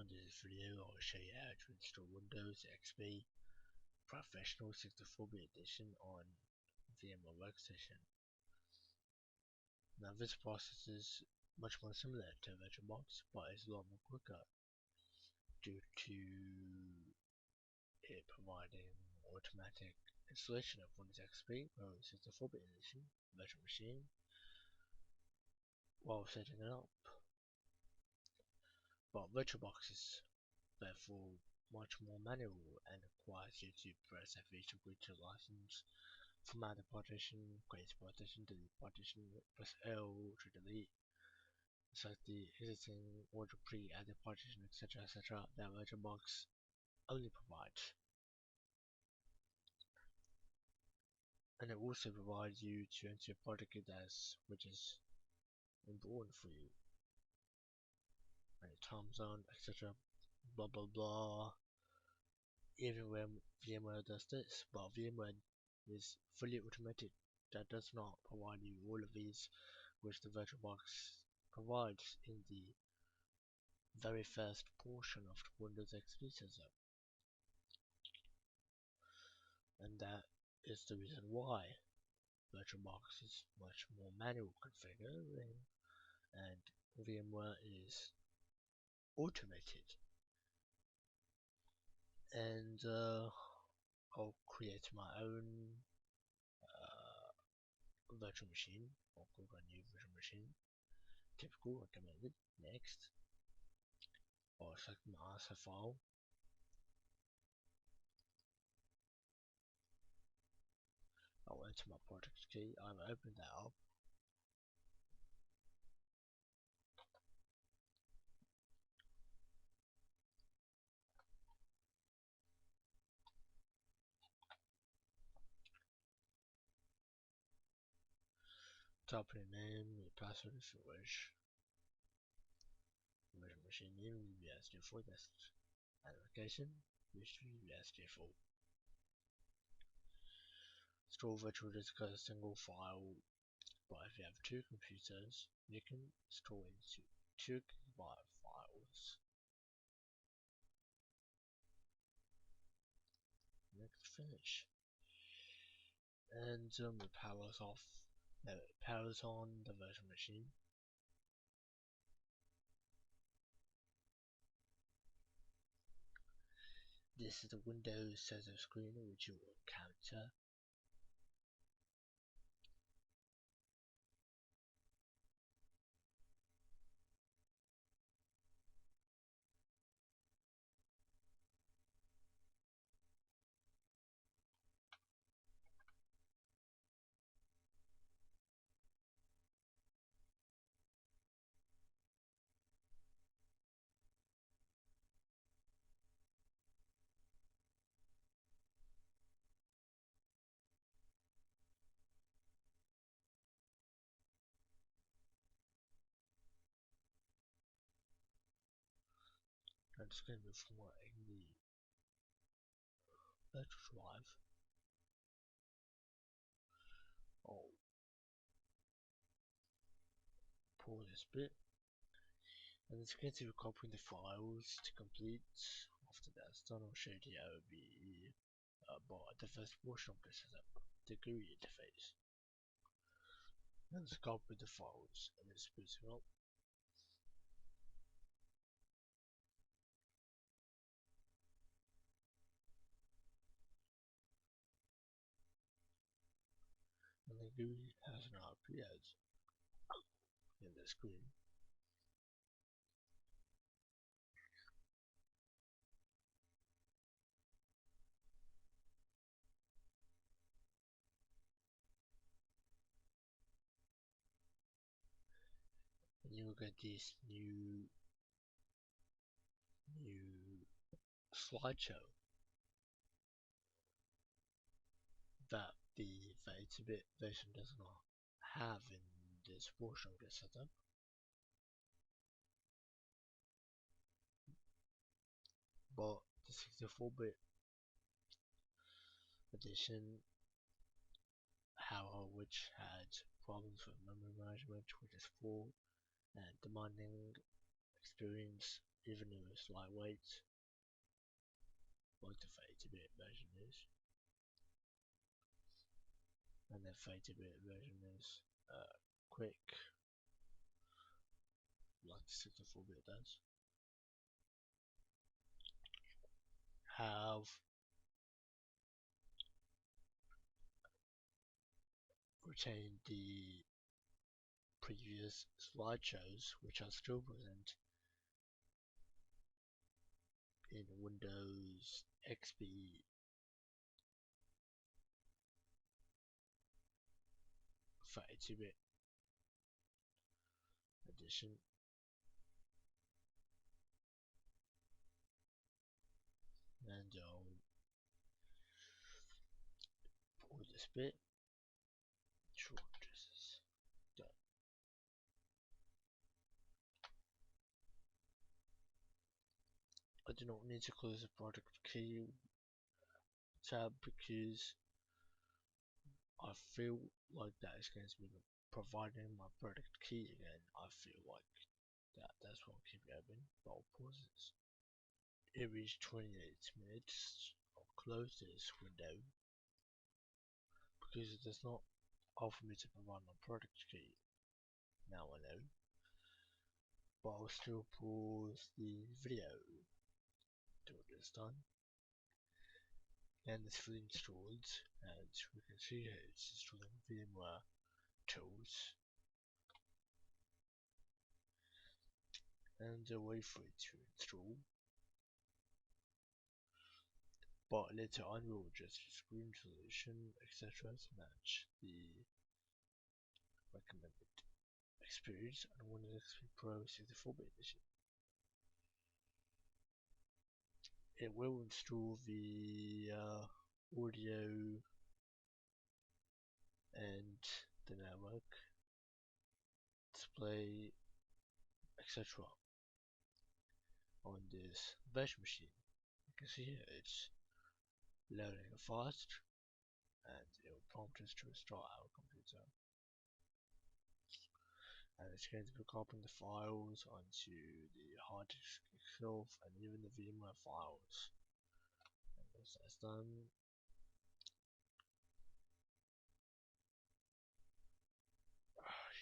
On this video, I'll show you how to install Windows XP Professional 64-bit Edition on VMware Workstation. Now this process is much more similar to VirtualBox, but it's a lot more quicker due to it providing automatic installation of Windows XP Pro 64-bit Edition virtual machine while setting it up. But VirtualBox is therefore much more manual and requires you to press F8 to agree to license, format the partition, create a partition, delete partition, press L to delete, select the existing or to pre-add the partition, etc. that VirtualBox only provides. And it also provides you to enter your product address, which is important for you. And time zone, etc. Blah blah blah. Even when VMware does this, but VMware is fully automated. That does not provide you all of these, which the VirtualBox provides in the very first portion of the Windows XP setup. And that is the reason why VirtualBox is much more manual configuring and VMware is automated. And I'll create my own virtual machine, or click on new virtual machine, typical recommended, next, or select my ASA file, I'll enter my project key, I've opened that up, type in your name, your password if you wish, virtual machine name will be as default, and location which will be as default. Store virtual disk as a single file, but if you have two computers, you can store into 2 GB files. Next, finish. And it powers off. No, it powers on the virtual machine. This is the Windows setup screen which you will encounter. I'm just going to be formatting the virtual drive. I'll pause this bit. And it's going to be copying the files to complete. After that's done, I'll show you how it will be the first portion of the setup, the GUI interface. And let's copy the files and it's booting up. And the GUI has now appeared in the screen. And you will get this new slideshow that the 32-bit version does not have in this portion of the setup. But the 64-bit edition, which had problems with memory management, which is full and demanding experience even though it's lightweight, like the 30-bit version is, and the 30-bit version is quick, like the 64-bit does. Have retained the previous slideshows, which are still present in Windows XP 32-bit edition. And I'll pause this bit. Sure, this is done. I do not need to close the product key tab because I feel like that is going to be providing my product key again. I feel like that's what I'll keep it open, but I'll pause this. It reached 28 minutes. I'll close this window because it does not offer me to provide my product key. Now I know, but I'll still pause the video until it's done. And it's fully installed, and we can see here it's installing VMware tools, and wait for it to install. But later on we will adjust the screen resolution, etc. to match the recommended experience on Windows XP Pro 64-bit edition. It will install the audio and the network, display, etc. on this virtual machine. You can see here it's loading fast, and it will prompt us to restart our computer. And it's going to be copying the files onto the hard disk itself and even the VMware files. And once that's done,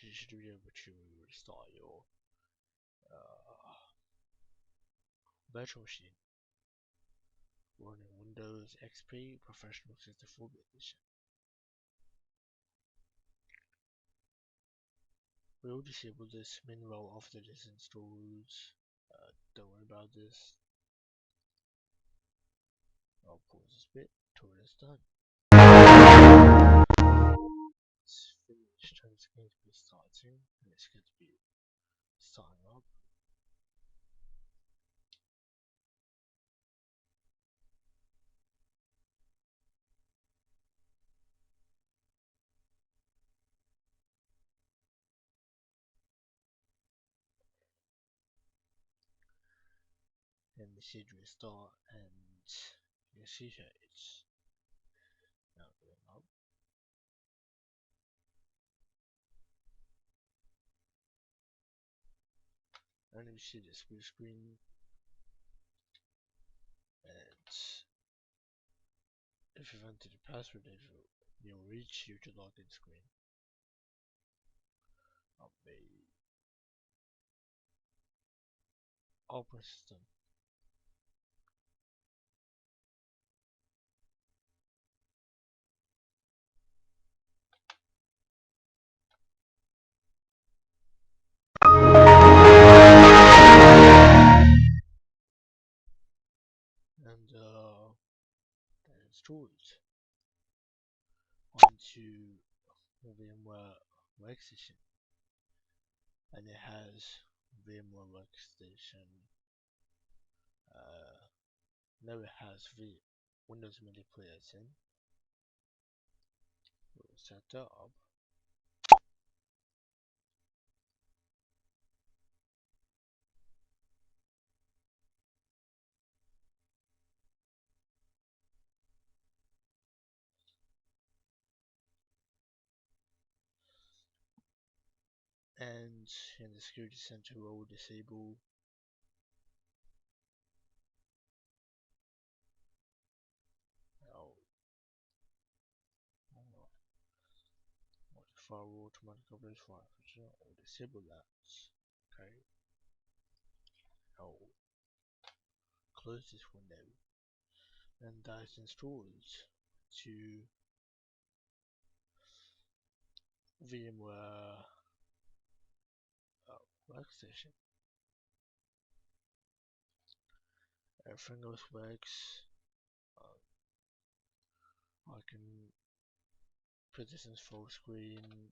you should be able to restart your virtual machine running Windows XP Professional 64-bit edition. We will disable this meanwhile after this installs. Don't worry about this. I'll pause this bit till it's done. It's finished and it's going to be starting, and it's going to be starting up. And the should restart, and you can see here it's now going up. And you see the split screen, and if you've entered the password, it will reach you to login screen of the operating system. And that installs onto the VMware Workstation, and it has VMware Workstation. Now it has the Windows Media Player in. We'll set that up. And in the security center, we'll disable firewall automatic updates for or disable that. Okay. Now close this window and that is installed to VMware Workstation. Everything else works. I can put this in full screen.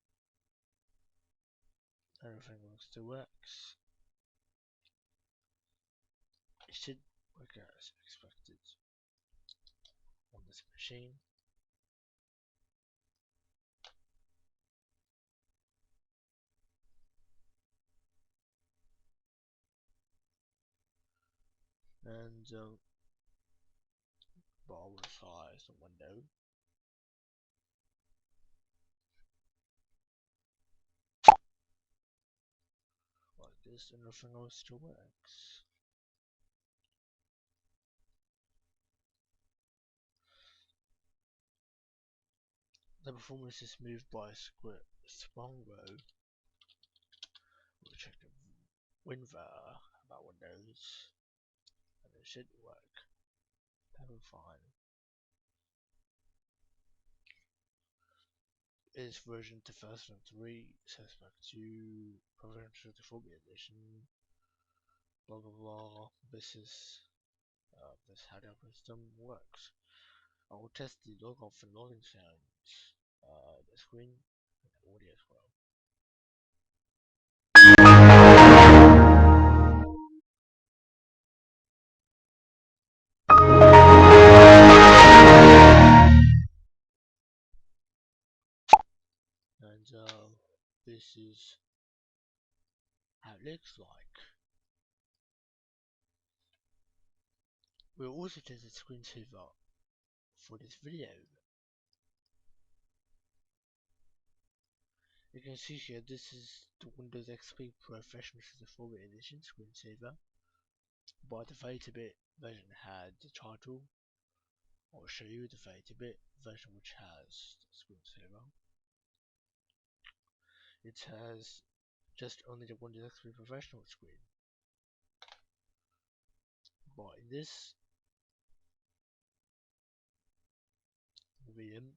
Everything still works. It should work as expected on this machine. And but I will size the window. Like this, and everything else still works. The performance is moved by a strong row. We'll check the WinVer about Windows, and it should work. That'll be fine. Is version 2003, suspect to Provincial Phobia Edition, blah blah blah. This is how the operating system works. I will test the log off and login sounds, the screen, and the audio as well. And this is how it looks like. We'll also test the screensaver for this video. You can see here this is the Windows XP Professional 64-bit edition screensaver, but the 32-bit version had the title. I'll show you the 32-bit version which has the screensaver. It has just only the Windows XP Professional screen, but in this VM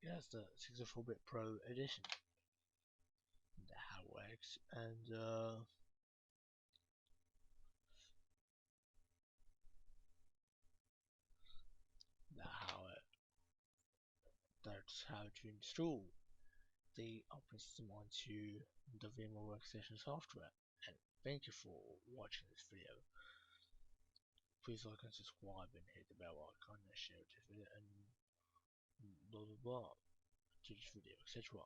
it has the 64-bit Pro edition. How it works, and that's how to install the operating system onto the VMware Workstation software. And thank you for watching this video. Please like and subscribe and hit the bell icon and share this video and blah blah blah to this video, etc.